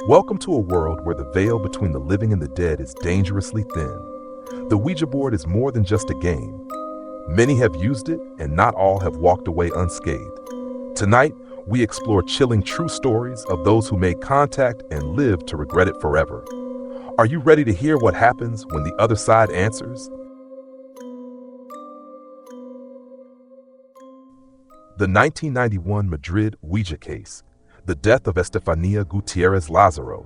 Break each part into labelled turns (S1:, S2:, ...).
S1: Welcome to a world where the veil between the living and the dead is dangerously thin. The Ouija board is more than just a game. Many have used it, and not all have walked away unscathed. Tonight, we explore chilling true stories of those who made contact and lived to regret it forever. Are you ready to hear what happens when the other side answers? The 1991 Madrid Ouija case, the death of Estefania Gutierrez Lazaro.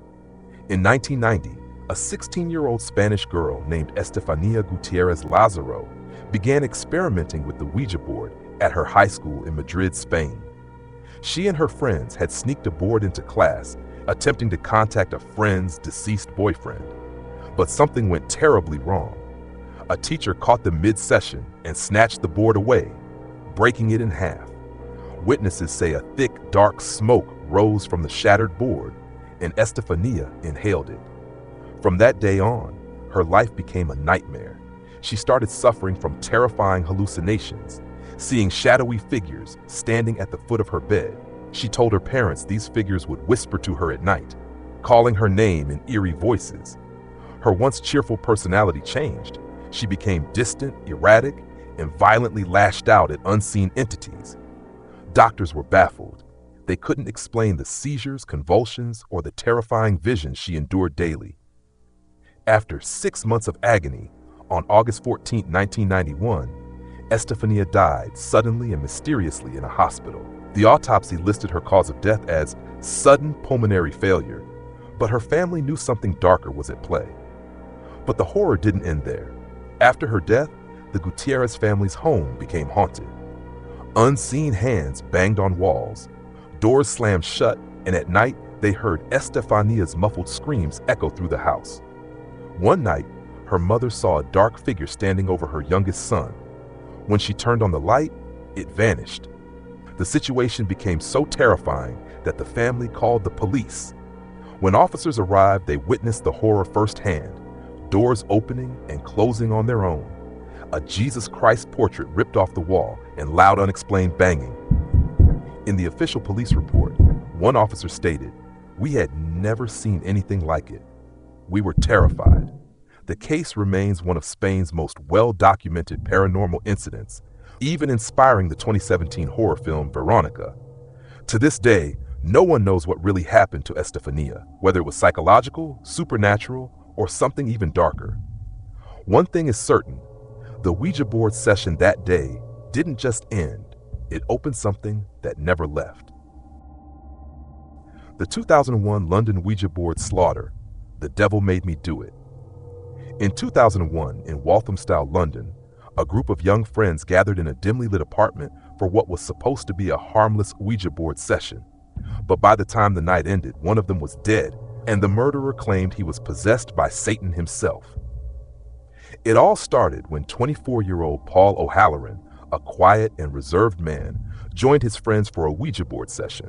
S1: In 1990, a 16-year-old Spanish girl named Estefania Gutierrez Lazaro began experimenting with the Ouija board at her high school in Madrid, Spain. She and her friends had sneaked a board into class, attempting to contact a friend's deceased boyfriend. But something went terribly wrong. A teacher caught them mid-session and snatched the board away, breaking it in half. Witnesses say a thick, dark smoke rose from the shattered board, and Estefania inhaled it. From that day on, her life became a nightmare. She started suffering from terrifying hallucinations, seeing shadowy figures standing at the foot of her bed. She told her parents these figures would whisper to her at night, calling her name in eerie voices. Her once cheerful personality changed. She became distant, erratic, and violently lashed out at unseen entities. Doctors were baffled. They couldn't explain the seizures, convulsions, or the terrifying visions she endured daily. After 6 months of agony, on August 14, 1991, Estefania died suddenly and mysteriously in a hospital. The autopsy listed her cause of death as sudden pulmonary failure, but her family knew something darker was at play. But the horror didn't end there. After her death, the Gutierrez family's home became haunted. Unseen hands banged on walls, doors slammed shut, and at night they heard Estefania's muffled screams echo through the house. One night, her mother saw a dark figure standing over her youngest son. When she turned on the light, it vanished. The situation became so terrifying that the family called the police. When officers arrived, they witnessed the horror firsthand, doors opening and closing on their own, a Jesus Christ portrait ripped off the wall, and loud unexplained banging. In the official police report, one officer stated, "We had never seen anything like it. We were terrified." The case remains one of Spain's most well-documented paranormal incidents, even inspiring the 2017 horror film Veronica. To this day, no one knows what really happened to Estefania, whether it was psychological, supernatural, or something even darker. One thing is certain, the Ouija board session that day didn't just end, it opened something that never left. The 2001 London Ouija board slaughter, The Devil Made Me Do It. In 2001, in Walthamstow, London, a group of young friends gathered in a dimly lit apartment for what was supposed to be a harmless Ouija board session. But by the time the night ended, one of them was dead, and the murderer claimed he was possessed by Satan himself. It all started when 24-year-old Paul O'Halloran, a quiet and reserved man, joined his friends for a Ouija board session.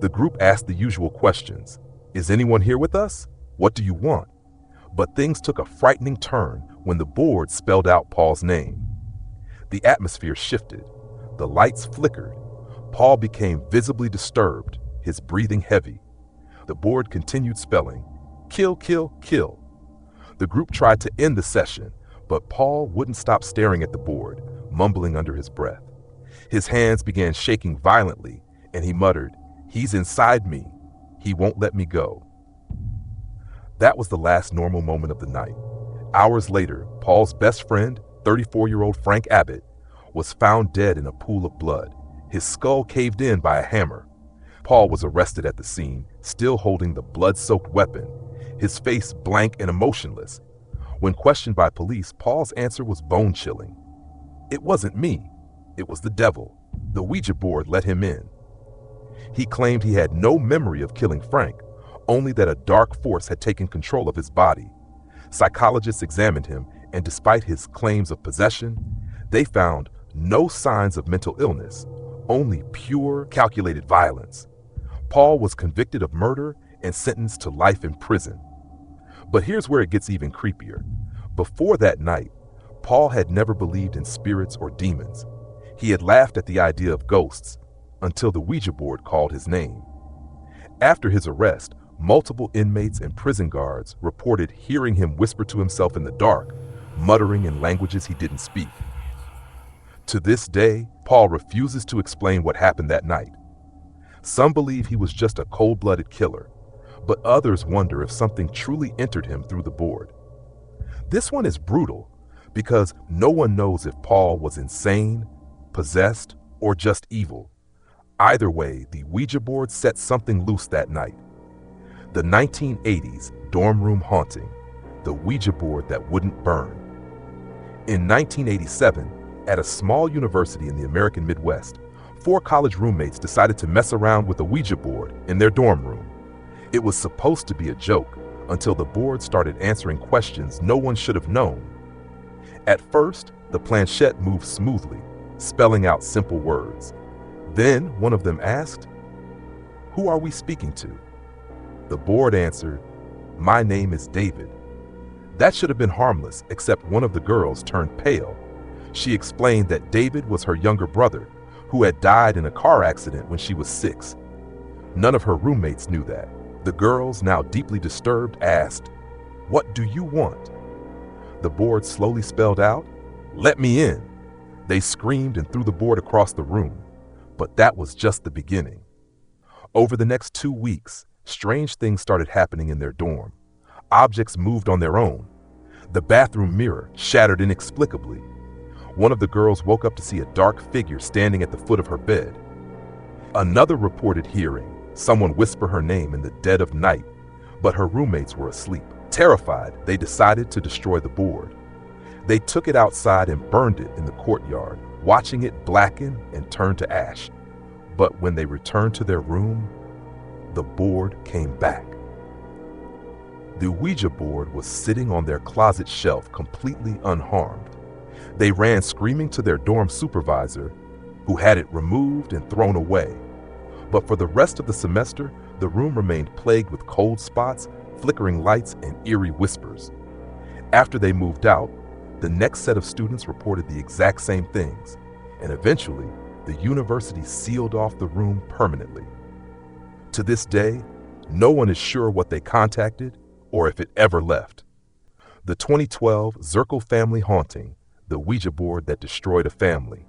S1: The group asked the usual questions. Is anyone here with us? What do you want? But things took a frightening turn when the board spelled out Paul's name. The atmosphere shifted. The lights flickered. Paul became visibly disturbed, his breathing heavy. The board continued spelling, "Kill, kill, kill." The group tried to end the session, but Paul wouldn't stop staring at the board, mumbling under his breath. His hands began shaking violently, and he muttered, "He's inside me. He won't let me go." That was the last normal moment of the night. Hours later, Paul's best friend, 34-year-old Frank Abbott, was found dead in a pool of blood, his skull caved in by a hammer. Paul was arrested at the scene, still holding the blood-soaked weapon, his face blank and emotionless. When questioned by police, Paul's answer was bone-chilling. "It wasn't me. It was the devil. The Ouija board let him in." He claimed he had no memory of killing Frank, only that a dark force had taken control of his body. Psychologists examined him, and despite his claims of possession, they found no signs of mental illness, only pure, calculated violence. Paul was convicted of murder and sentenced to life in prison. But here's where it gets even creepier. Before that night, Paul had never believed in spirits or demons. He had laughed at the idea of ghosts until the Ouija board called his name. After his arrest, Multiple inmates and prison guards reported hearing him whisper to himself in the dark, muttering in languages he didn't speak. To this day, Paul refuses to explain what happened that night. Some believe he was just a cold-blooded killer, but others wonder if something truly entered him through the board. This one is brutal because no one knows if Paul was insane, possessed, or just evil. Either way, the Ouija board set something loose that night. The 1980s dorm room haunting, the Ouija board that wouldn't burn. In 1987, at a small university in the American Midwest, 4 college roommates decided to mess around with a Ouija board in their dorm room. It was supposed to be a joke until the board started answering questions no one should have known. At first, the planchette moved smoothly, spelling out simple words. Then one of them asked, "Who are we speaking to?" The board answered, "My name is David." That should have been harmless, except one of the girls turned pale. She explained that David was her younger brother, who had died in a car accident when she was 6. None of her roommates knew that. The girls, now deeply disturbed, asked, "What do you want?" The board slowly spelled out, "Let me in." They screamed and threw the board across the room, but that was just the beginning. Over the next 2 weeks, strange things started happening in their dorm. Objects moved on their own. The bathroom mirror shattered inexplicably. One of the girls woke up to see a dark figure standing at the foot of her bed. Another reported hearing someone whisper her name in the dead of night, but her roommates were asleep. Terrified, they decided to destroy the board. They took it outside and burned it in the courtyard, watching it blacken and turn to ash. But when they returned to their room, the board came back. The Ouija board was sitting on their closet shelf completely unharmed. They ran screaming to their dorm supervisor, who had it removed and thrown away. But for the rest of the semester, the room remained plagued with cold spots, flickering lights, and eerie whispers. After they moved out, the next set of students reported the exact same things, and eventually, the university sealed off the room permanently. To this day, no one is sure what they contacted or if it ever left. The 2012 Zirkle family haunting, the Ouija board that destroyed a family.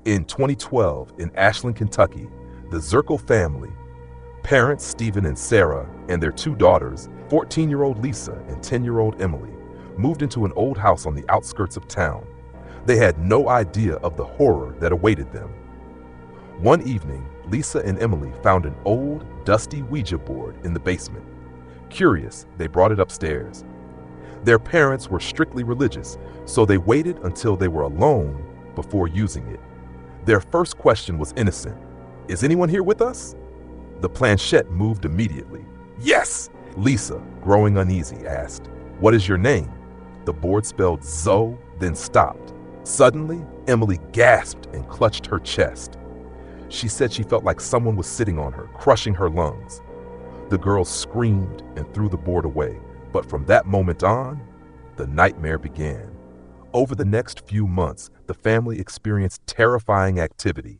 S1: In 2012, in Ashland, Kentucky, the Zirkle family, parents Stephen and Sarah and their 2 daughters, 14-year-old Lisa and 10-year-old Emily, moved into an old house on the outskirts of town. They had no idea of the horror that awaited them. One evening, Lisa and Emily found an old, dusty Ouija board in the basement. Curious, they brought it upstairs. Their parents were strictly religious, so they waited until they were alone before using it. Their first question was innocent. "Is anyone here with us?" The planchette moved immediately. "Yes!" Lisa, growing uneasy, asked, "What is your name?" The board spelled Zoe, then stopped. Suddenly, Emily gasped and clutched her chest. She said she felt like someone was sitting on her, crushing her lungs. The girls screamed and threw the board away, but from that moment on, the nightmare began. Over the next few months, the family experienced terrifying activity.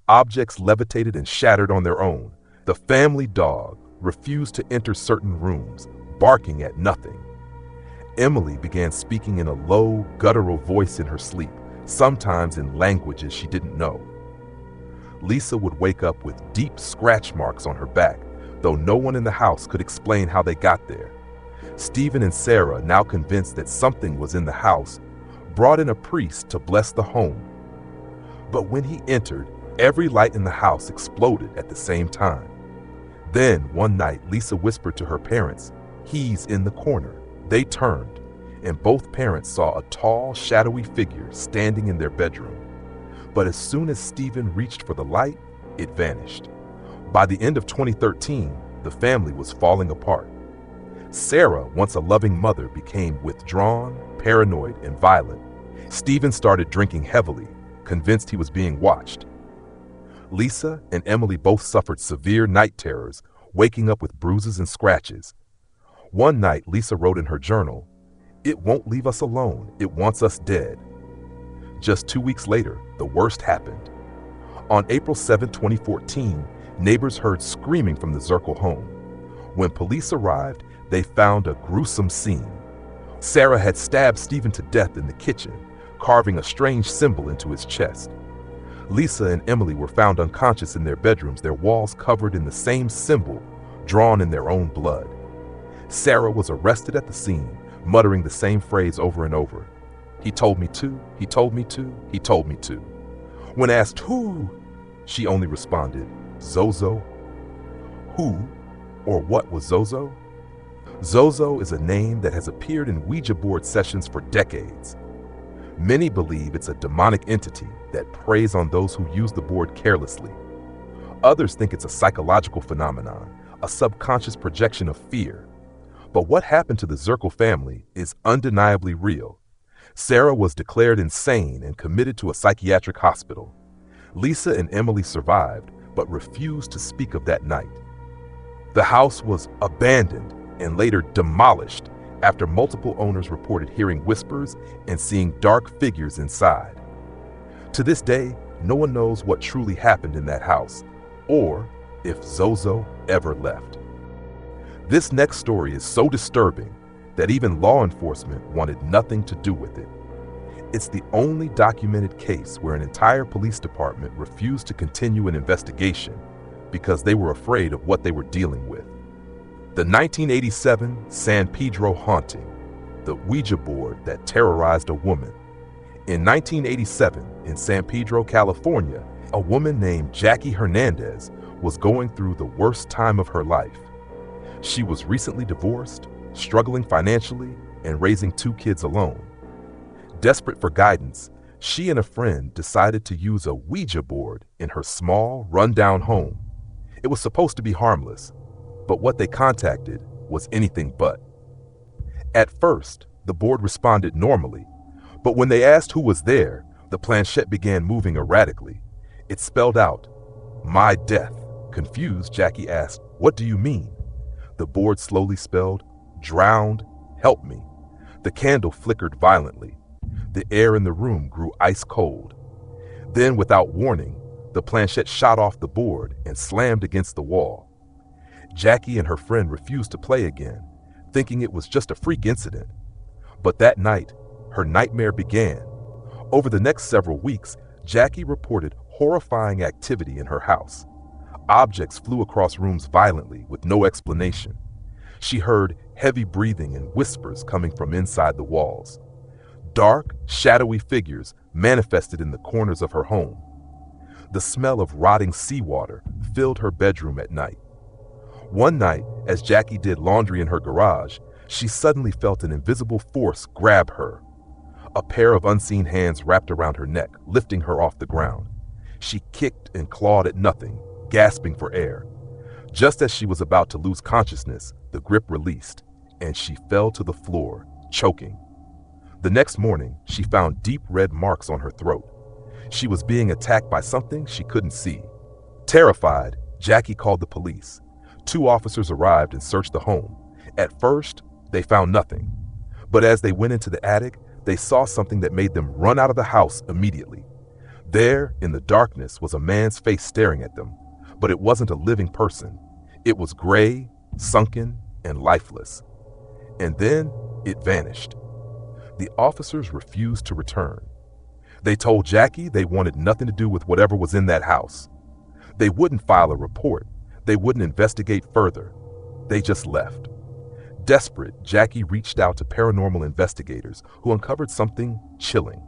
S1: Objects levitated and shattered on their own. The family dog refused to enter certain rooms, barking at nothing. Emily began speaking in a low, guttural voice in her sleep, sometimes in languages she didn't know. Lisa would wake up with deep scratch marks on her back, though no one in the house could explain how they got there. Stephen and Sarah, now convinced that something was in the house, brought in a priest to bless the home. But when he entered, every light in the house exploded at the same time. Then, one night, Lisa whispered to her parents, "He's in the corner." They turned, and both parents saw a tall, shadowy figure standing in their bedroom. But as soon as Stephen reached for the light, it vanished. By the end of 2013, the family was falling apart. Sarah, once a loving mother, became withdrawn, paranoid, and violent. Stephen started drinking heavily, convinced he was being watched. Lisa and Emily both suffered severe night terrors, waking up with bruises and scratches. One night, Lisa wrote in her journal, "It won't leave us alone. It wants us dead." Just 2 weeks later, the worst happened. On April 7, 2014, neighbors heard screaming from the Zirkle home. When police arrived, they found a gruesome scene. Sarah had stabbed Stephen to death in the kitchen, carving a strange symbol into his chest. Lisa and Emily were found unconscious in their bedrooms, their walls covered in the same symbol, drawn in their own blood. Sarah was arrested at the scene, muttering the same phrase over and over. "He told me to, he told me to, he told me to." When asked who, she only responded, "Zozo." Who or what was Zozo? Zozo is a name that has appeared in Ouija board sessions for decades. Many believe it's a demonic entity that preys on those who use the board carelessly. Others think it's a psychological phenomenon, a subconscious projection of fear. But what happened to the Zirkle family is undeniably real. Sarah was declared insane and committed to a psychiatric hospital. Lisa and Emily survived, but refused to speak of that night. The house was abandoned and later demolished after multiple owners reported hearing whispers and seeing dark figures inside. To this day, no one knows what truly happened in that house, or if Zozo ever left. This next story is so disturbing that even law enforcement wanted nothing to do with it. It's the only documented case where an entire police department refused to continue an investigation because they were afraid of what they were dealing with. The 1987 San Pedro haunting, the Ouija board that terrorized a woman. In 1987, in San Pedro, California, a woman named Jackie Hernandez was going through the worst time of her life. She was recently divorced, struggling financially, and raising 2 kids alone. Desperate for guidance, she and a friend decided to use a Ouija board in her small, rundown home. It was supposed to be harmless, but what they contacted was anything but. At first, the board responded normally, but when they asked who was there, the planchette began moving erratically. It spelled out, "My death." Confused, Jackie asked, "What do you mean?" The board slowly spelled, "Drowned, help me." The candle flickered violently. The air in the room grew ice cold. Then, without warning, the planchette shot off the board and slammed against the wall. Jackie and her friend refused to play again, thinking it was just a freak incident. But that night, her nightmare began. Over the next several weeks, Jackie reported horrifying activity in her house. Objects flew across rooms violently with no explanation. She heard heavy breathing and whispers coming from inside the walls. Dark, shadowy figures manifested in the corners of her home. The smell of rotting seawater filled her bedroom at night. One night, as Jackie did laundry in her garage, she suddenly felt an invisible force grab her. A pair of unseen hands wrapped around her neck, lifting her off the ground. She kicked and clawed at nothing, gasping for air. Just as she was about to lose consciousness, the grip released, and she fell to the floor, choking. The next morning, she found deep red marks on her throat. She was being attacked by something she couldn't see. Terrified, Jackie called the police. 2 officers arrived and searched the home. At first, they found nothing. But as they went into the attic, they saw something that made them run out of the house immediately. There, in the darkness, was a man's face staring at them. But it wasn't a living person. It was gray, sunken, and lifeless. And then it vanished. The officers refused to return. They told Jackie they wanted nothing to do with whatever was in that house. They wouldn't file a report. They wouldn't investigate further. They just left. Desperate, Jackie reached out to paranormal investigators who uncovered something chilling.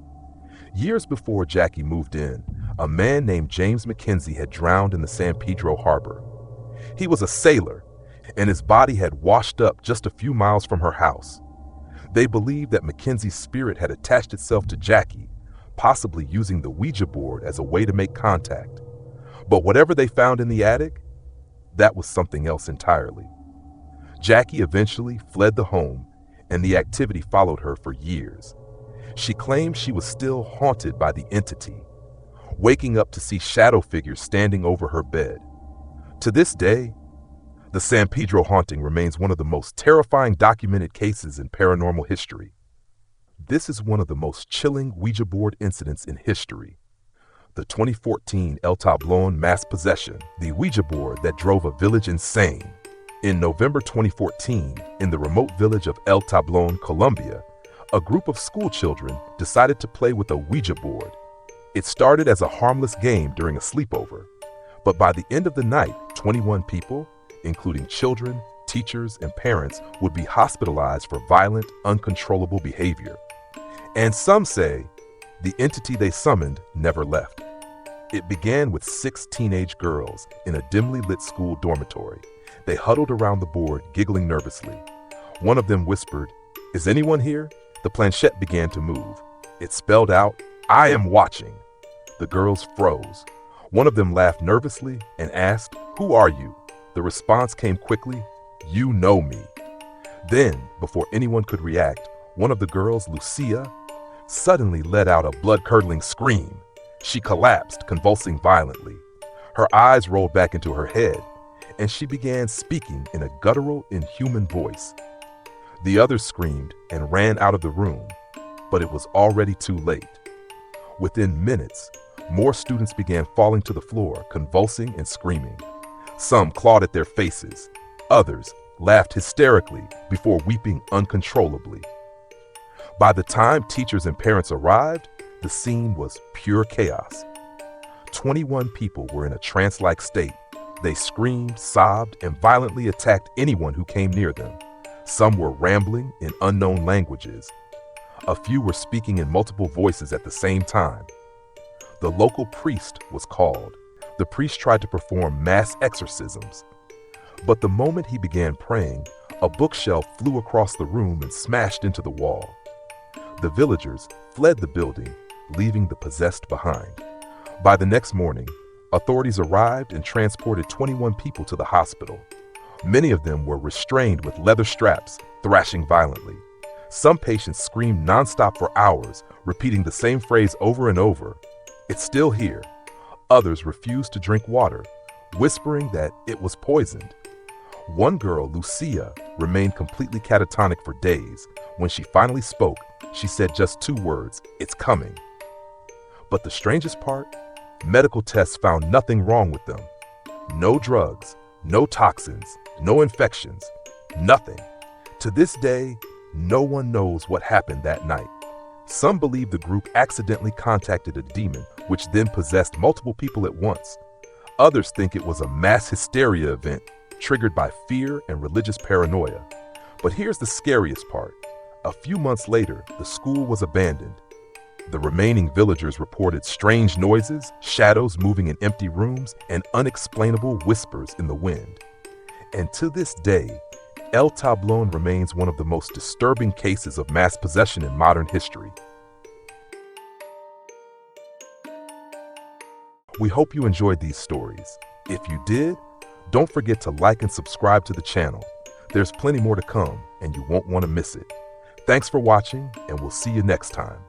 S1: Years before Jackie moved in, a man named James Mackenzie had drowned in the San Pedro harbor. He was a sailor, and his body had washed up just a few miles from her house. They believed that Mackenzie's spirit had attached itself to Jackie, possibly using the Ouija board as a way to make contact. But whatever they found in the attic, that was something else entirely. Jackie eventually fled the home, and the activity followed her for years. She claimed she was still haunted by the entity, waking up to see shadow figures standing over her bed. To this day, the San Pedro haunting remains one of the most terrifying documented cases in paranormal history. This is one of the most chilling Ouija board incidents in history. The 2014 El Tablon mass possession, the Ouija board that drove a village insane. In November 2014, in the remote village of El Tablon, Colombia, a group of school children decided to play with a Ouija board. It started as a harmless game during a sleepover, but by the end of the night, 21 people, including children, teachers, and parents, would be hospitalized for violent, uncontrollable behavior. And some say the entity they summoned never left. It began with 6 teenage girls in a dimly lit school dormitory. They huddled around the board, giggling nervously. One of them whispered, "Is anyone here?" The planchette began to move. It spelled out, "I am watching." The girls froze. One of them laughed nervously and asked, "Who are you?" The response came quickly, "You know me." Then, before anyone could react, one of the girls, Lucia, suddenly let out a blood-curdling scream. She collapsed, convulsing violently. Her eyes rolled back into her head, and she began speaking in a guttural, inhuman voice. The others screamed and ran out of the room, but it was already too late. Within minutes, more students began falling to the floor, convulsing and screaming. Some clawed at their faces. Others laughed hysterically before weeping uncontrollably. By the time teachers and parents arrived, the scene was pure chaos. 21 people were in a trance-like state. They screamed, sobbed, and violently attacked anyone who came near them. Some were rambling in unknown languages. A few were speaking in multiple voices at the same time. The local priest was called. The priest tried to perform mass exorcisms. But the moment he began praying, a bookshelf flew across the room and smashed into the wall. The villagers fled the building, leaving the possessed behind. By the next morning, authorities arrived and transported 21 people to the hospital. Many of them were restrained with leather straps, thrashing violently. Some patients screamed nonstop for hours, repeating the same phrase over and over, "It's still here." Others refused to drink water, whispering that it was poisoned. One girl, Lucia, remained completely catatonic for days. When she finally spoke, she said just 2 words, "It's coming." But the strangest part? Medical tests found nothing wrong with them. No drugs, no toxins, no infections, nothing. To this day, no one knows what happened that night. Some believe the group accidentally contacted a demon, which then possessed multiple people at once. Others think it was a mass hysteria event triggered by fear and religious paranoia. But here's the scariest part. A few months later, the school was abandoned. The remaining villagers reported strange noises, shadows moving in empty rooms, and unexplainable whispers in the wind. And to this day, El Tablon remains one of the most disturbing cases of mass possession in modern history. We hope you enjoyed these stories. If you did, don't forget to like and subscribe to the channel. There's plenty more to come, and you won't want to miss it. Thanks for watching, and we'll see you next time.